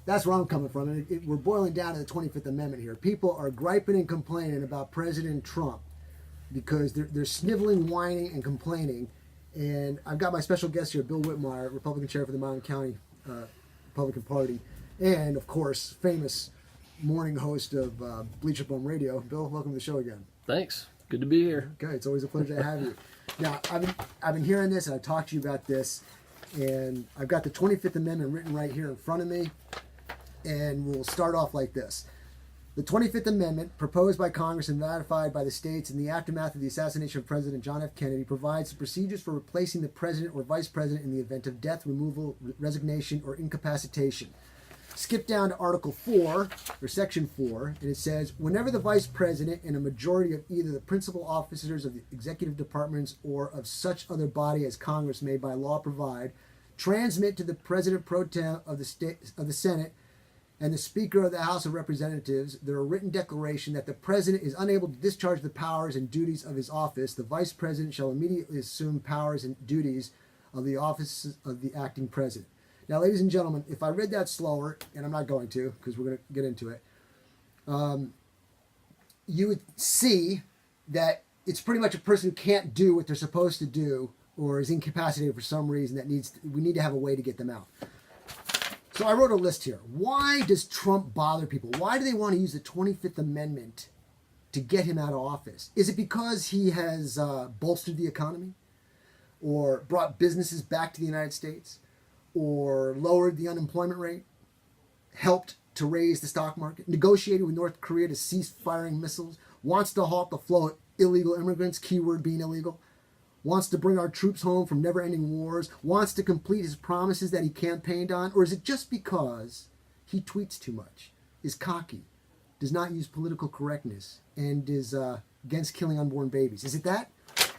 that's where I'm coming from. And we're boiling down to the 25th Amendment here. People are griping and complaining about President Trump because they're sniveling, whining, and complaining. And I've got my special guest here, Bill Whitmire, Republican chair for the Milam County Republican Party, and, of course, famous morning host of Bleacher Bum Radio. Bill, welcome to the show again. Thanks. Good to be here. Okay, it's always a pleasure to have you. Now, I've been hearing this, and I've talked to you about this, and I've got the 25th Amendment written right here in front of me, and we'll start off like this. The 25th Amendment, proposed by Congress and ratified by the states in the aftermath of the assassination of President John F. Kennedy, provides the procedures for replacing the president or vice president in the event of death, removal, resignation, or incapacitation. Skip down to Article 4, or Section 4, and it says, whenever the vice president and a majority of either the principal officers of the executive departments or of such other body as Congress may by law provide, transmit to the president pro tem of the Senate and the Speaker of the House of Representatives their written declaration that the President is unable to discharge the powers and duties of his office, the Vice President shall immediately assume powers and duties of the office of the acting President. Now, ladies and gentlemen, if I read that slower, and I'm not going to because we're going to get into it, you would see that it's pretty much a person who can't do what they're supposed to do or is incapacitated for some reason we need to have a way to get them out. So I wrote a list here. Why does Trump bother people? Why do they want to use the 25th Amendment to get him out of office? Is it because he has bolstered the economy or brought businesses back to the United States or lowered the unemployment rate, helped to raise the stock market, negotiated with North Korea to cease firing missiles, wants to halt the flow of illegal immigrants, keyword being illegal, wants to bring our troops home from never-ending wars, wants to complete his promises that he campaigned on? Or is it just because he tweets too much, is cocky, does not use political correctness, and is against killing unborn babies? Is it that?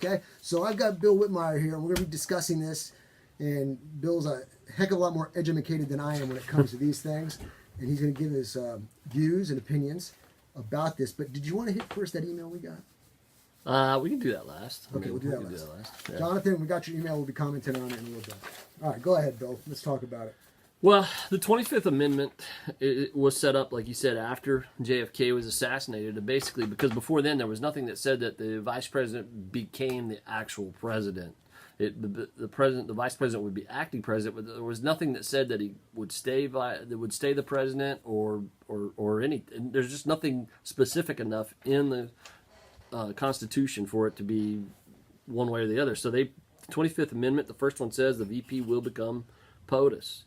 Okay, so I've got Bill Whitmire here, and we're going to be discussing this, and Bill's a heck of a lot more educated than I am when it comes to these things, and he's going to give his views and opinions about this. But did you want to hit first that email we got? We can do that last. Okay, we'll do that last. Yeah. Jonathan, we got your email. We'll be commenting on it in a little bit. All right, go ahead, Bill. Let's talk about it. Well, the 25th Amendment it was set up, like you said, after JFK was assassinated, and basically because before then there was nothing that said that the vice president became the actual president. The vice president would be acting president, but there was nothing that said that he would stay the president or anything. There's just nothing specific enough in the Constitution for it to be one way or the other. So the 25th Amendment, the first one says the VP will become POTUS,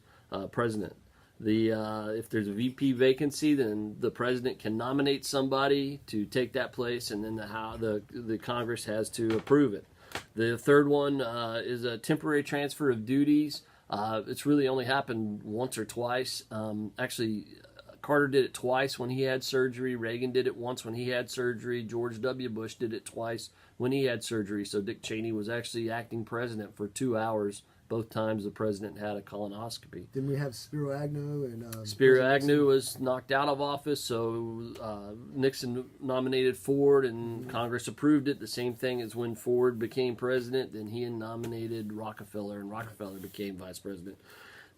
president. If there's a VP vacancy, then the president can nominate somebody to take that place, and then the Congress has to approve it. The third one is a temporary transfer of duties. It's really only happened once or twice. Actually, Carter did it twice when he had surgery. Reagan did it once when he had surgery. George W. Bush did it twice when he had surgery. So Dick Cheney was actually acting president for 2 hours both times the president had a colonoscopy. Didn't we have Spiro Agnew? And Spiro Agnew was knocked out of office, so Nixon nominated Ford, and Congress approved it. The same thing as when Ford became president, then he nominated Rockefeller, and Rockefeller became vice president.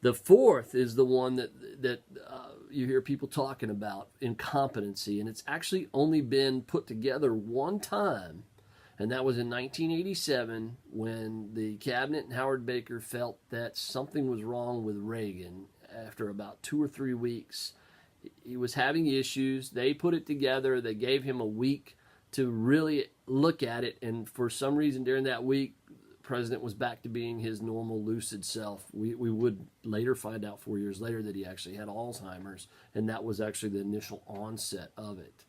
The fourth is the one that you hear people talking about, incompetency, and it's actually only been put together one time, and that was in 1987 when the cabinet and Howard Baker felt that something was wrong with Reagan. After about 2 or 3 weeks, he was having issues. They put it together. They gave him a week to really look at it, and for some reason during that week, president was back to being his normal lucid self. We would later find out 4 years later that he actually had Alzheimer's, and that was actually the initial onset of it.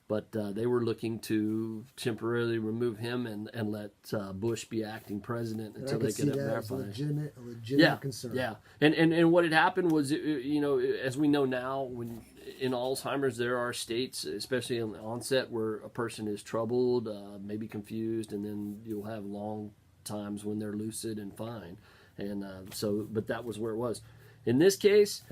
But they were looking to temporarily remove him and let Bush be acting president until they could verify. A legitimate concern. Yeah, and what had happened was, as we know now, when in Alzheimer's there are states, especially in the onset, where a person is troubled, maybe confused, and then you'll have long times when they're lucid and fine. And but that was where it was. In this case,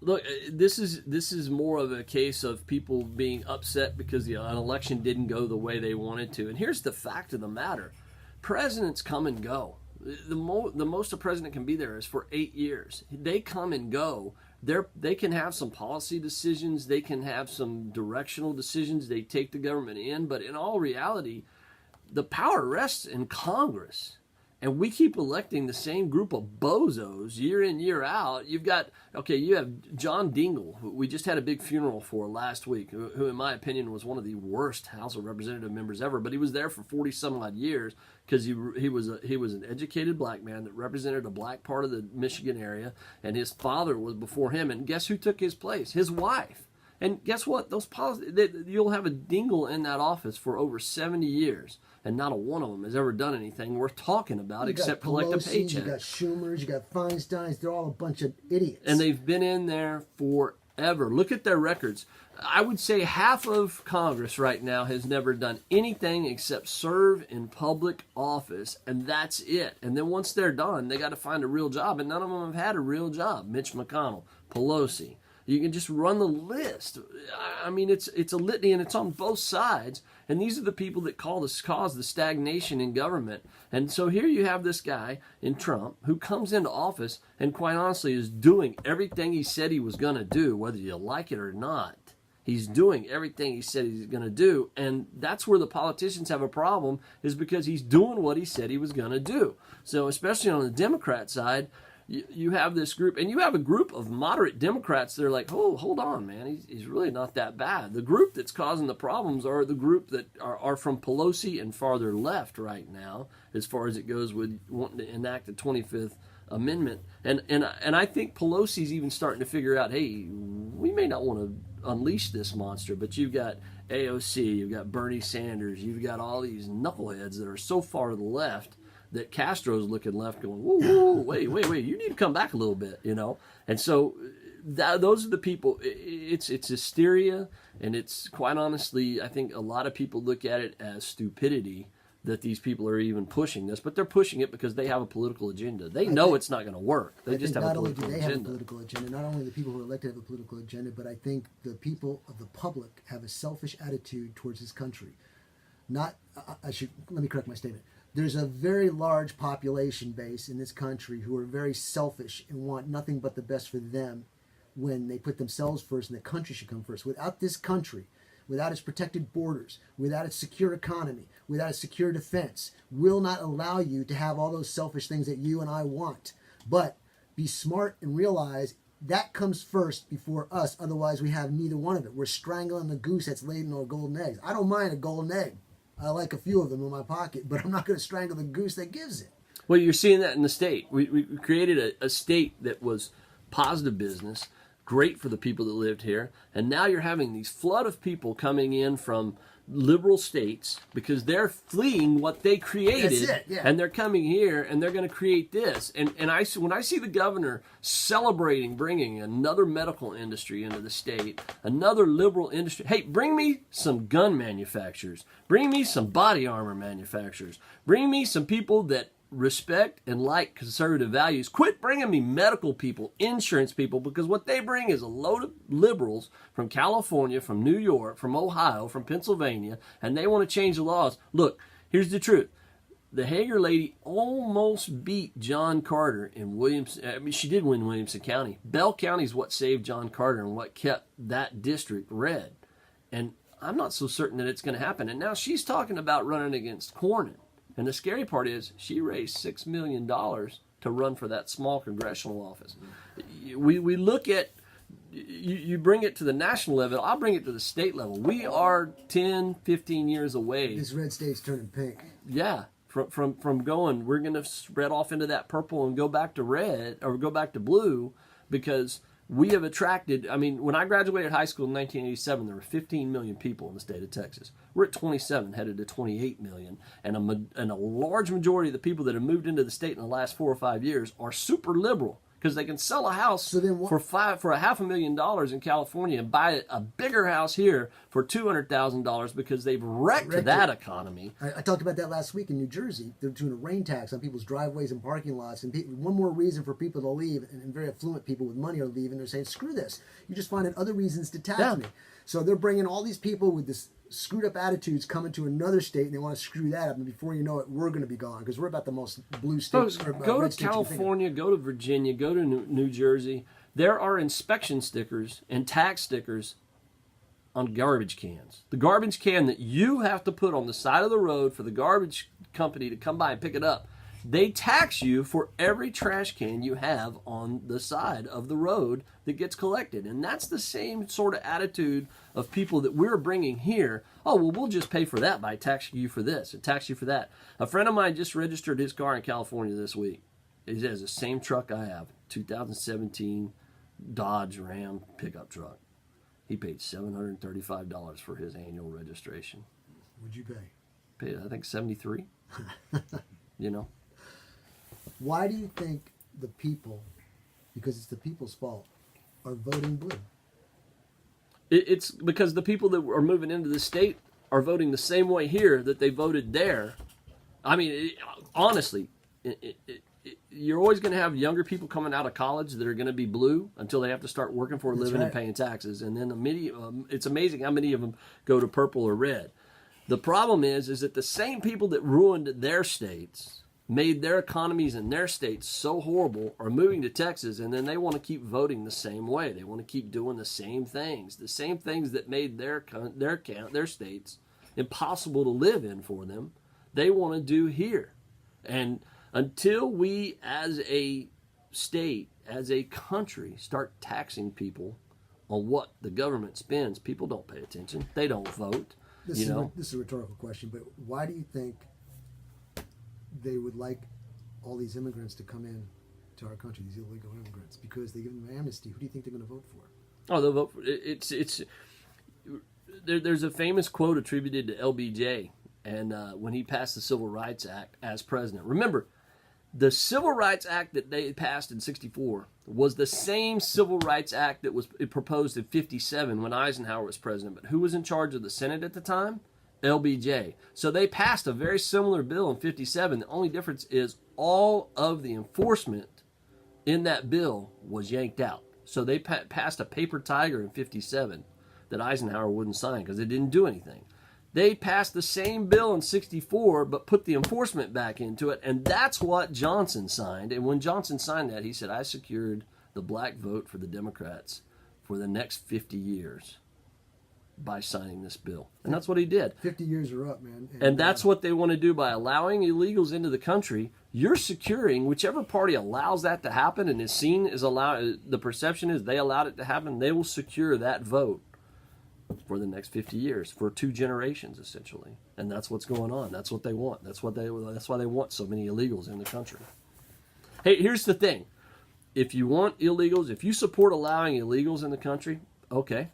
look, this is more of a case of people being upset because an election didn't go the way they wanted to. And here's the fact of the matter. Presidents come and go. The most a president can be there is for 8 years. They come and go. they can have some policy decisions, they can have some directional decisions, they take the government in, but in all reality, the power rests in Congress. And we keep electing the same group of bozos year in, year out. You have John Dingell, who we just had a big funeral for last week, who in my opinion was one of the worst House of Representative members ever. But he was there for 40 some odd years because he was an educated black man that represented a black part of the Michigan area, and his father was before him. And guess who took his place? His wife. And guess what? You'll have a Dingell in that office for over 70 years. And not a one of them has ever done anything worth talking about except collect a paycheck. You got Schumers, you got Feinsteins. They're all a bunch of idiots. And they've been in there forever. Look at their records. I would say half of Congress right now has never done anything except serve in public office, and that's it. And then once they're done, they got to find a real job, and none of them have had a real job. Mitch McConnell, Pelosi. You can just run the list. I mean, it's a litany, and it's on both sides. And these are the people that cause the stagnation in government. And so here you have this guy in Trump who comes into office and quite honestly is doing everything he said he was going to do, whether you like it or not. He's doing everything he said he's going to do. And that's where the politicians have a problem, is because he's doing what he said he was going to do. So especially on the Democrat side, you have this group, and you have a group of moderate Democrats that are like, oh, hold on, man, he's really not that bad. The group that's causing the problems are the group that are from Pelosi and farther left right now, as far as it goes with wanting to enact the 25th Amendment. And I think Pelosi's even starting to figure out, hey, we may not want to unleash this monster, but you've got AOC, you've got Bernie Sanders, you've got all these knuckleheads that are so far to the left that Castro's looking left going, whoa, wait, you need to come back a little bit, you know? And so those are the people. It's hysteria, and it's quite honestly, I think a lot of people look at it as stupidity that these people are even pushing this, but they're pushing it because they have a political agenda. They know it's not going to work. They just have a political agenda. Not only do they have a political agenda, not only the people who are elected have a political agenda, but I think the people of the public have a selfish attitude towards this country. Let me correct my statement. There's a very large population base in this country who are very selfish and want nothing but the best for them when they put themselves first, and the country should come first. Without this country, without its protected borders, without its secure economy, without its secure defense, will not allow you to have all those selfish things that you and I want. But be smart and realize that comes first before us. Otherwise, we have neither one of it. We're strangling the goose that's laid in our golden eggs. I don't mind a golden egg. I like a few of them in my pocket, but I'm not going to strangle the goose that gives it. Well, you're seeing that in the state. We created a state that was positive business, great for the people that lived here, and now you're having these flood of people coming in from liberal states because they're fleeing what they created. That's it, yeah. And they're coming here and they're going to create this. And when I see the governor celebrating bringing another medical industry into the state, another liberal industry, hey, bring me some gun manufacturers, bring me some body armor manufacturers, bring me some people that respect and like conservative values. Quit bringing me medical people, insurance people, because what they bring is a load of liberals from California, from New York, from Ohio, from Pennsylvania, and they want to change the laws. Look, here's the truth. The Hager lady almost beat John Carter in Williamson. I mean, she did win Williamson County. Bell County is what saved John Carter and what kept that district red. And I'm not so certain that it's going to happen. And now she's talking about running against Cornyn. And the scary part is she raised $6 million to run for that small congressional office. We look at, you bring it to the national level, I'll bring it to the state level. We are 10, 15 years away. This red state's turning pink. Yeah, from going, we're going to spread off into that purple and go back to red, or go back to blue, because we have attracted, I mean, when I graduated high school in 1987, there were 15 million people in the state of Texas. We're at 27, headed to 28 million. And a large majority of the people that have moved into the state in the last 4 or 5 years are super liberal, because they can sell a house for $500,000 in California and buy a bigger house here for $200,000 because they've wrecked that economy. I talked about that last week in New Jersey. They're doing a rain tax on people's driveways and parking lots. And one more reason for people to leave, and very affluent people with money are leaving. They're saying, screw this. You're just finding other reasons to tax me. So they're bringing all these people with this screwed up attitudes coming to another state, and they want to screw that up. And before you know it, we're going to be gone, because we're about the most blue states. Go to California, go to Virginia, go to New Jersey. There are inspection stickers and tax stickers on garbage cans. The garbage can that you have to put on the side of the road for the garbage company to come by and pick it up, they tax you for every trash can you have on the side of the road that gets collected. And that's the same sort of attitude of people that we're bringing here. Oh, well, we'll just pay for that by taxing you for this and tax you for that. A friend of mine just registered his car in California this week. He has the same truck I have, 2017 Dodge Ram pickup truck. He paid $735 for his annual registration. What'd you pay? Paid, I think, $73. You know? Why do you think the people, because it's the people's fault, are voting blue? It's because the people that are moving into the state are voting the same way here that they voted there. I mean, honestly, you're always going to have younger people coming out of college that are going to be blue until they have to start working for a living and paying taxes. And then it's amazing how many of them go to purple or red. The problem is that the same people that ruined their states, made their economies in their states so horrible, are moving to Texas, and then they want to keep voting the same way. They want to keep doing the same things that made their states impossible to live in for them. They want to do here. And until we as a state, as a country, start taxing people on what the government spends, people don't pay attention. They don't vote. This is a rhetorical question, but why do you think they would like all these immigrants to come in to our country, these illegal immigrants? Because they give them amnesty. Who do you think they're going to vote for? Oh, they'll vote for it's. There's a famous quote attributed to LBJ, and when he passed the Civil Rights Act as president. Remember, the Civil Rights Act that they passed in '64 was the same Civil Rights Act that was proposed in '57 when Eisenhower was president. But who was in charge of the Senate at the time? LBJ. So they passed a very similar bill in '57. The only difference is all of the enforcement in that bill was yanked out. So they passed a paper tiger in '57 that Eisenhower wouldn't sign because it didn't do anything. They passed the same bill in '64 but put the enforcement back into it, and that's what Johnson signed. And when Johnson signed that, he said, I secured the black vote for the Democrats for the next 50 years by signing this bill. And that's what he did. 50 years are up, man. And that's what they want to do by allowing illegals into the country. You're securing, whichever party allows that to happen and is seen as the perception is they allowed it to happen, they will secure that vote for the next 50 years, for 2 generations, essentially. And that's what's going on. That's what they want. That's why they want so many illegals in the country. Hey, here's the thing. If you want illegals, if you support allowing illegals in the country, okay,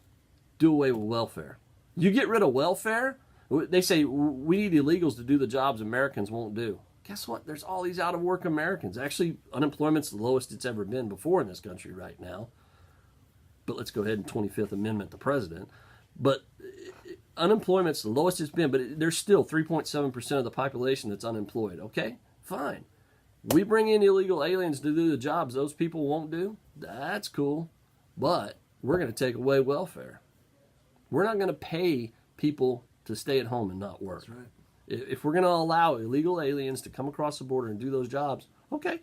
do away with welfare. You get rid of welfare, they say we need illegals to do the jobs Americans won't do. Guess what? There's all these out-of-work Americans. Actually, unemployment's the lowest it's ever been before in this country right now. But let's go ahead and 25th Amendment the president. But unemployment's the lowest it's been, but there's still 3.7% of the population that's unemployed. Okay, fine. We bring in illegal aliens to do the jobs those people won't do. That's cool. But we're going to take away welfare. We're not going to pay people to stay at home and not work. That's right. If we're going to allow illegal aliens to come across the border and do those jobs, okay.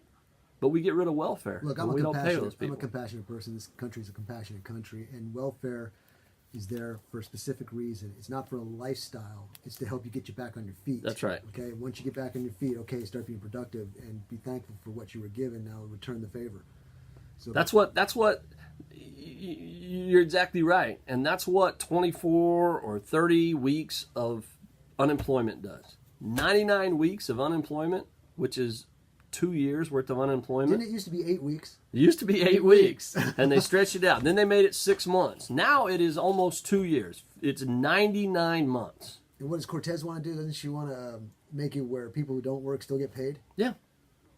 But we get rid of welfare. Look, we don't pay those people. I'm a compassionate person. This country is a compassionate country, and welfare is there for a specific reason. It's not for a lifestyle. It's to help you get you back on your feet. That's right. Okay, once you get back on your feet, okay, start being productive and be thankful for what you were given. Now return the favor. So that's what you're exactly right. And that's what 24 or 30 weeks of unemployment does. 99 weeks of unemployment, which is 2 years worth of unemployment. Didn't it used to be 8 weeks? It used to be 8 weeks, and they stretched it out. Then they made it 6 months. Now it is almost 2 years. It's 99 months. And what does Cortez want to do? Doesn't she want to make it where people who don't work still get paid? Yeah,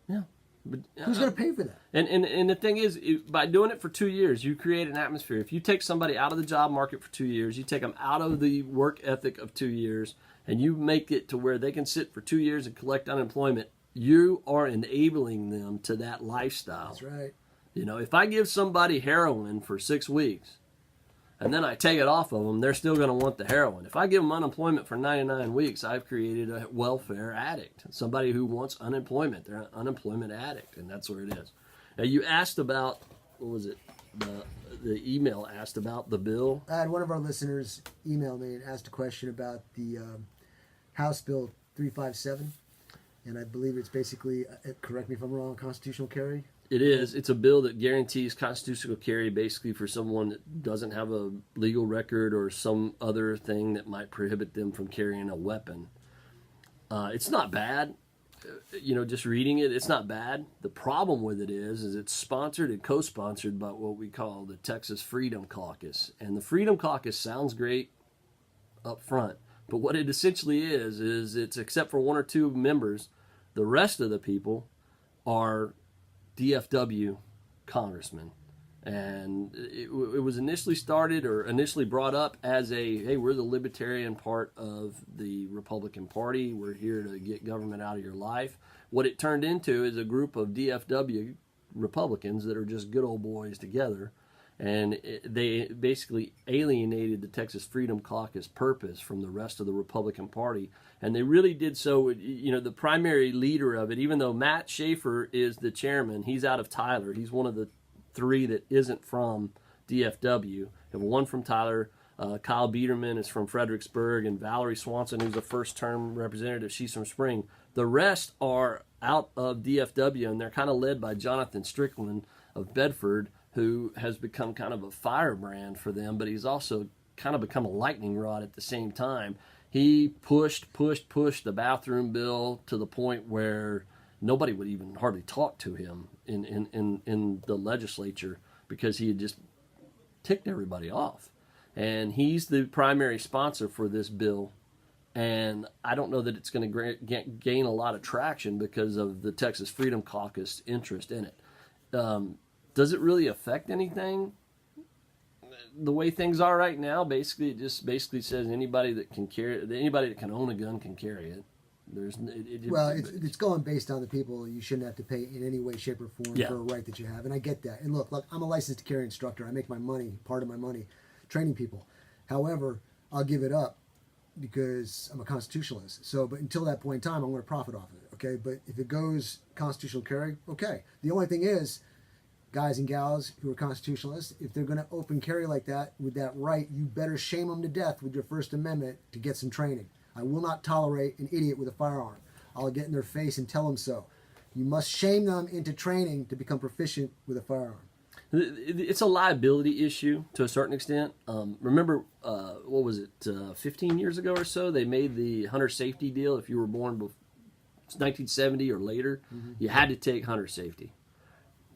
yeah. But, who's going to pay for that? And the thing is, by doing it for 2 years, you create an atmosphere. If you take somebody out of the job market for 2 years, you take them out of the work ethic of 2 years, and you make it to where they can sit for 2 years and collect unemployment, you are enabling them to that lifestyle. That's right. You know, if I give somebody heroin for 6 weeks and then I take it off of them, they're still going to want the heroin. If I give them unemployment for 99 weeks, I've created a welfare addict, somebody who wants unemployment. They're an unemployment addict, and that's where it is. Now, you asked about, what was it? the email asked about the bill. I had one of our listeners email me and asked a question about the House Bill 357, and I believe it's basically, correct me if I'm wrong, constitutional carry. It is. It's a bill that guarantees constitutional carry basically for someone that doesn't have a legal record or some other thing that might prohibit them from carrying a weapon. It's not bad. Just reading it, it's not bad. The problem with it is it's sponsored and co-sponsored by what we call the Texas Freedom Caucus. And the Freedom Caucus sounds great up front, but what it essentially is it's, except for one or two members, the rest of the people are DFW congressmen. And it was initially brought up as hey, we're the libertarian part of the Republican Party. We're here to get government out of your life. What it turned into is a group of DFW Republicans that are just good old boys together. And they basically alienated the Texas Freedom Caucus purpose from the rest of the Republican Party. And they really did so, the primary leader of it, even though Matt Schaefer is the chairman, he's out of Tyler. He's one of the three that isn't from DFW. You have one from Tyler. Kyle Biederman is from Fredericksburg, and Valerie Swanson, who's a first-term representative, she's from Spring. The rest are out of DFW, and they're kind of led by Jonathan Strickland of Bedford, who has become kind of a firebrand for them, but he's also kind of become a lightning rod at the same time. He pushed the bathroom bill to the point where nobody would even hardly talk to him in the legislature because he had just ticked everybody off. And he's the primary sponsor for this bill. And I don't know that it's going to gain a lot of traction because of the Texas Freedom Caucus interest in it. Does it really affect anything? The way things are right now, basically, it just basically says anybody that can own a gun can carry it. It's going based on the people. You shouldn't have to pay in any way, shape, or form for a right that you have, and I get that. And look, I'm a licensed carry instructor. I make part of my money, training people. However, I'll give it up because I'm a constitutionalist. So, but until that point in time, I'm going to profit off of it. Okay, but if it goes constitutional carry, okay. The only thing is, guys and gals who are constitutionalists, if they're going to open carry like that with that right, you better shame them to death with your First Amendment to get some training. I will not tolerate an idiot with a firearm. I'll get in their face and tell them so. You must shame them into training to become proficient with a firearm. It's a liability issue to a certain extent. Remember, 15 years ago or so, they made the hunter safety deal. If you were born before 1970 or later, you had to take hunter safety.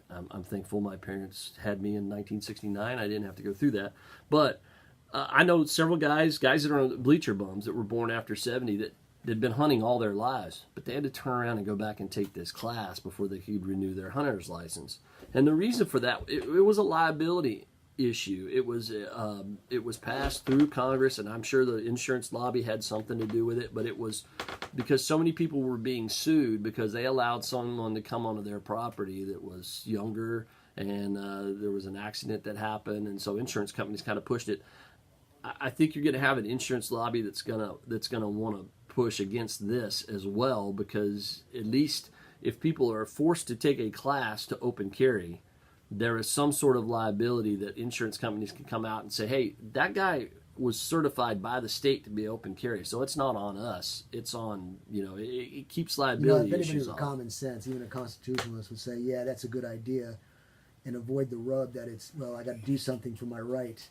I'm thankful my parents had me in 1969. I didn't have to go through that. But I know several guys that are on bleacher bums that were born after 70 that had been hunting all their lives, but they had to turn around and go back and take this class before they could renew their hunter's license. And the reason for that, it was a liability issue. It was passed through Congress, and I'm sure the insurance lobby had something to do with it, but it was because so many people were being sued because they allowed someone to come onto their property that was younger, and there was an accident that happened, and so insurance companies kind of pushed it. I think you're going to have an insurance lobby that's going to want to push against this as well, because at least if people are forced to take a class to open carry, there is some sort of liability that insurance companies can come out and say, hey, that guy was certified by the state to be open carry, so it's not on us. It's on, it keeps liability if anybody issues with off. common sense, even a constitutionalist would say, yeah, that's a good idea, and avoid the rub that it's, well, I got to do something for my right.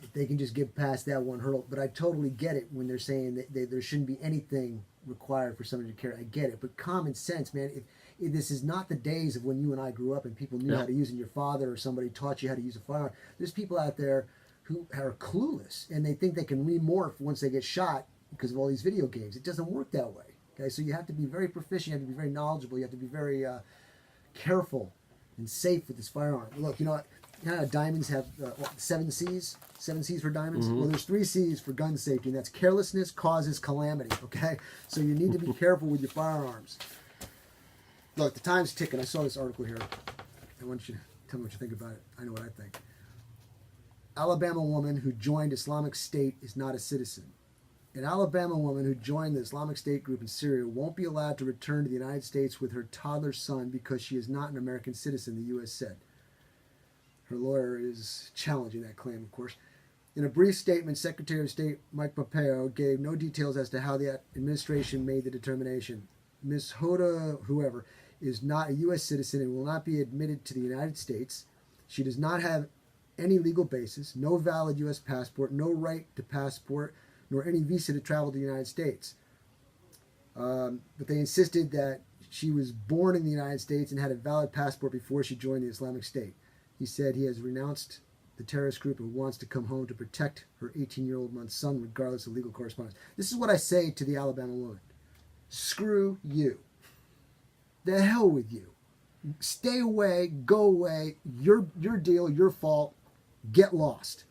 If they can just get past that one hurdle. But I totally get it when they're saying that there shouldn't be anything required for somebody to carry. I get it. But common sense, man, if this is not the days of when you and I grew up and people knew how to use it, and your father or somebody taught you how to use a firearm. There's people out there who are clueless, and they think they can remorph once they get shot because of all these video games. It doesn't work that way. Okay, so you have to be very proficient, you have to be very knowledgeable, you have to be very careful and safe with this firearm. Look, you know how diamonds have 7 C's? 7 C's for diamonds? Well, there's 3 C's for gun safety, and that's carelessness causes calamity, okay? So you need to be careful with your firearms. Look, the time's ticking. I saw this article here. I want you to tell me what you think about it. I know what I think. Alabama woman who joined Islamic State is not a citizen. An Alabama woman who joined the Islamic State group in Syria won't be allowed to return to the United States with her toddler son because she is not an American citizen, the U.S. said. Her lawyer is challenging that claim, of course. In a brief statement, Secretary of State Mike Pompeo gave no details as to how the administration made the determination. Ms. Hoda, whoever, is not a U.S. citizen and will not be admitted to the United States. She does not have any legal basis, no valid U.S. passport, no right to passport, nor any visa to travel to the United States. But they insisted that she was born in the United States and had a valid passport before she joined the Islamic State. He said he has renounced the terrorist group and wants to come home to protect her 18-year-old son regardless of legal correspondence. This is what I say to the Alabama woman. Screw you. The hell with you. Stay away, go away, your deal, your fault, get lost.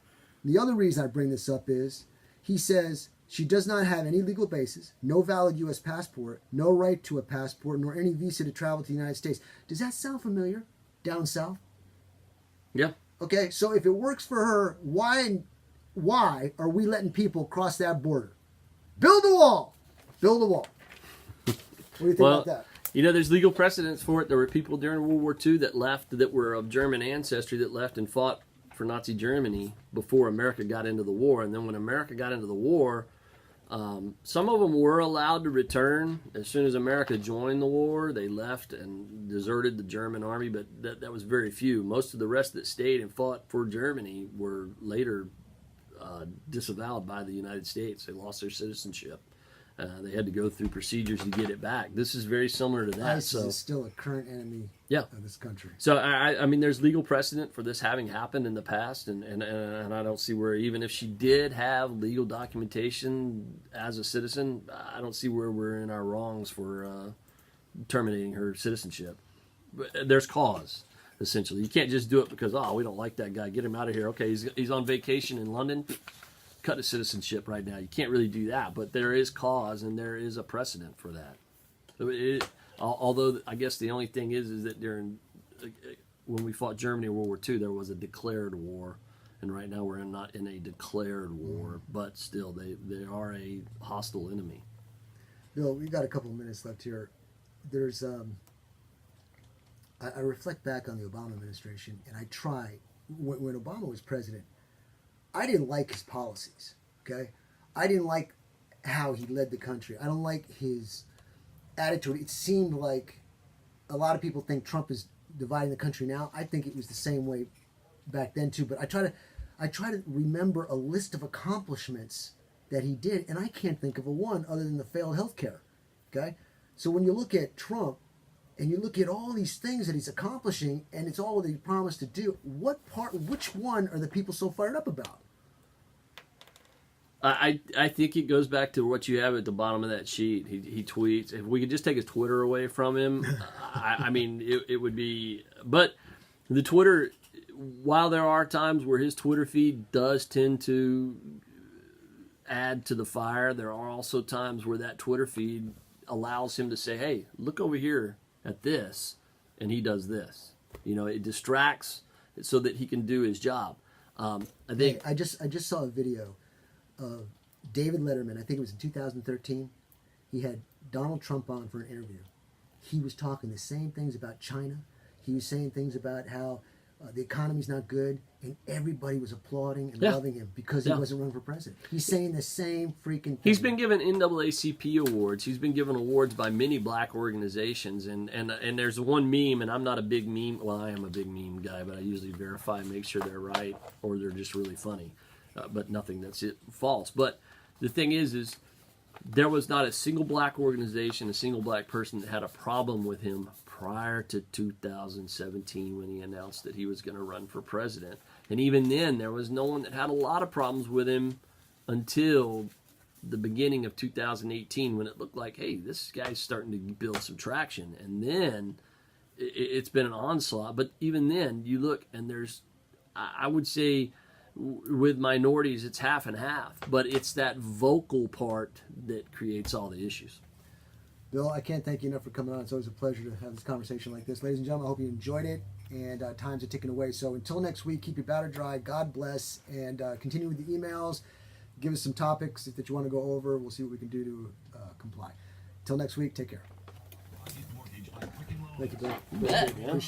The other reason I bring this up is he says she does not have any legal basis, no valid U.S. passport, no right to a passport, nor any visa to travel to the United States. Does that sound familiar down south? Yeah. Okay, so if it works for her, why are we letting people cross that border? Build a wall. Build a wall. What do you think about that? You know, there's legal precedents for it. There were people during World War II that left, that were of German ancestry, that left and fought for Nazi Germany before America got into the war. And then when America got into the war, some of them were allowed to return. As soon as America joined the war, they left and deserted the German army, but that was very few. Most of the rest that stayed and fought for Germany were later disavowed by the United States. They lost their citizenship. They had to go through procedures to get it back. This is very similar to that. ISIS is still a current enemy of this country. So, I mean, there's legal precedent for this having happened in the past, and I don't see where, even if she did have legal documentation as a citizen, I don't see where we're in our wrongs for terminating her citizenship. But there's cause, essentially. You can't just do it because, we don't like that guy. Get him out of here. Okay, he's on vacation in London. Cut his citizenship right now. You can't really do that, but there is cause and there is a precedent for that. So although I guess the only thing is that when we fought Germany in World War II, there was a declared war, and right now we're not in a declared war, but still they are a hostile enemy. Bill, we've got a couple of minutes left here. There's I reflect back on the Obama administration, and I try when Obama was president. I didn't like his policies, okay? I didn't like how he led the country. I don't like his attitude. It seemed like a lot of people think Trump is dividing the country now. I think it was the same way back then too. But I try to remember a list of accomplishments that he did, and I can't think of a one other than the failed health care, okay? So when you look at Trump and you look at all these things that he's accomplishing, and it's all that he promised to do, which one are the people so fired up about? I think it goes back to what you have at the bottom of that sheet. He tweets. If we could just take his Twitter away from him, I mean, it would be... But the Twitter, while there are times where his Twitter feed does tend to add to the fire, there are also times where that Twitter feed allows him to say, hey, look over here at this, and he does this. You know, it distracts so that he can do his job. I think I just saw a video of David Letterman. I think it was in 2013. He had Donald Trump on for an interview. He was talking the same things about China. He was saying things about how the economy's not good, and everybody was applauding and loving him because he wasn't running for president. He's saying the same freaking thing. He's been given NAACP awards. He's been given awards by many black organizations, and there's one meme, and I'm not a big meme. Well, I am a big meme guy, but I usually verify and make sure they're right or they're just really funny, but nothing that's false. But the thing is there was not a single black organization, a single black person that had a problem with him prior to 2017 when he announced that he was going to run for president. And even then, there was no one that had a lot of problems with him until the beginning of 2018 when it looked like, hey, this guy's starting to build some traction. And then it's been an onslaught. But even then, you look and there's, I would say, with minorities, it's half and half. But it's that vocal part that creates all the issues. Bill, I can't thank you enough for coming on. It's always a pleasure to have this conversation like this. Ladies and gentlemen, I hope you enjoyed it, and times are ticking away. So until next week, keep your batter dry. God bless, and continue with the emails. Give us some topics that you want to go over. We'll see what we can do to comply. Until next week, take care. Thank you, Bill. You bet, man. Appreciate it.